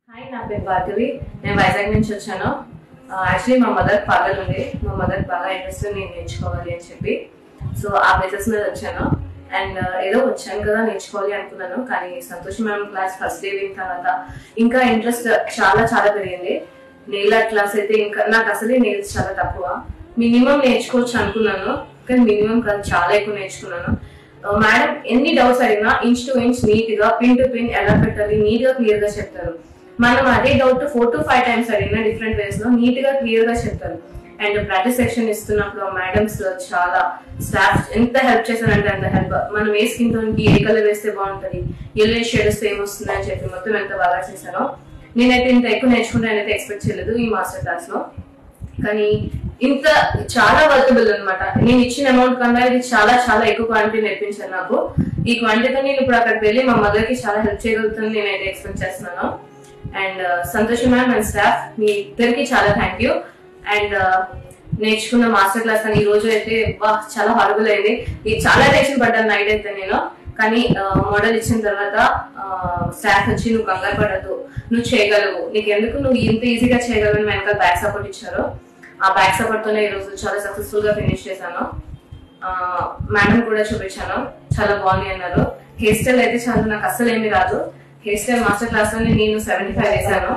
Hi, నా పేరు భార్గవి. నేను వైజాగ్ నుంచి వచ్చాను. యాక్చువల్లీ మా మదర్ పార్లర్ ఉంది. మా మదర్ బాగా ఇంట్రెస్ట్ నేను నేర్చుకోవాలి అని చెప్పి, సో ఆ బేసిస్ మీద వచ్చాను. అండ్ ఏదో వచ్చాను కదా నేర్చుకోవాలి అనుకున్నాను, కానీ Santosh ma'am class first day విన్న తర్వాత ఇంకా ఇంట్రెస్ట్ చాలా చాలా పెరిగింది. నెయిల్ ఆర్ట్ క్లాస్ అయితే ఇంకా నాకు అసలే నెయిల్స్ చాలా తక్కువ. మినిమం నేర్చుకోవచ్చు అనుకున్నాను, కానీ మినిమం కాదు, చాలా ఎక్కువ నేర్చుకున్నాను. మేడం ఎన్ని డౌట్స్ అడిగినా ఇంచ్ టు ఇంచ్ నీట్ గా, పిన్ టు పిన్ ఎలా పెట్టాలి నీట్ గా క్లియర్ గా చెప్తారు. మనం అదే డౌట్ 4 to 5 times అడిగినా డిఫరెంట్ వేస్ లో నీట్ గా క్లియర్ గా చెప్తారు. అండ్ ప్రాక్టీస్ సెక్షన్ ఇస్తున్నప్పుడు మేడమ్స్ చాలా స్టాఫ్ ఎంత హెల్ప్ చేశారంటే అంత హెల్ప్. మనం ఏ స్కిన్ టోన్ కి ఏ కలర్ వేస్తే బాగుంటది, ఎల్లో షేడ్స్ ఏమొస్తుంది అని చెప్పి మొత్తం ఎంత బాగా చేశారో. నేనైతే ఇంత ఎక్కువ నేర్చుకుంటానైతే ఎక్స్పెక్ట్ చేయలేదు ఈ మాస్టర్ క్లాస్ లో, కానీ ఇంత చాలా వర్కబుల్ అనమాట. నేను ఇచ్చిన అమౌంట్ కన్నా ఇది చాలా చాలా ఎక్కువ క్వాంటిటీ నేర్పించాను నాకు. ఈ క్వాంటిటీతో నేను ఇప్పుడు అక్కడికి వెళ్ళి మా మదర్ కి చాలా హెల్ప్ చేయగలుగుతాను నేనైతే ఎక్స్పెక్ట్ చేస్తున్నాను. And Santosh ma'am and staff మీ ఇద్దరికి చాలా థ్యాంక్ యూ. అండ్ నేర్చుకున్న మాస్టర్ క్లాస్ కానీ ఈ రోజు అయితే చాలా హారబుల్ అయింది. చాలా టెన్షన్ పడ్డాను నైట్ అయితే నేను, కానీ మోడల్ ఇచ్చిన తర్వాత స్టాఫ్ వచ్చి నువ్వు కంగారు పడద్దు, నువ్వు చేయగలవు, నీకు ఎందుకు నువ్వు ఇంత ఈజీగా చేయగలవు అని వెనకాల బ్యాక్ సపోర్ట్ ఇచ్చారు. ఆ బ్యాక్ సపోర్ట్ తోనే ఈ రోజు చాలా సక్సెస్ఫుల్ గా ఫినిష్ చేశాను. మేడం కూడా చూపించాను, చాలా బాగుంది అన్నారు. హెయిర్ స్టైల్ అయితే చాలా నాకు అస్సలు ఏమీ రాదు. హెయిర్ స్టైల్ మాస్టర్ క్లాస్ లో నేను 75 వేసాను.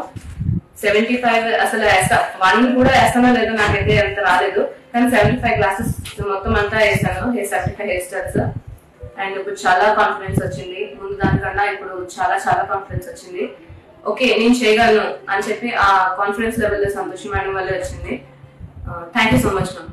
75 అసలు వేస్తా 1 కూడా వేస్తానో లేదో నాకైతే అంత రాలేదు, కానీ 75 క్లాసెస్ మొత్తం అంతా వేసాను 75 హెయిర్ స్టైల్స్. అండ్ ఇప్పుడు చాలా కాన్ఫిడెన్స్ వచ్చింది, ముందు దానికన్నా ఇప్పుడు చాలా చాలా కాన్ఫిడెన్స్ వచ్చింది. ఓకే నేను చేయగలను అని చెప్పి ఆ కాన్ఫిడెన్స్ లెవెల్ సంతోష్ మేడం వల్ల వచ్చింది. Thank you so much ma'am.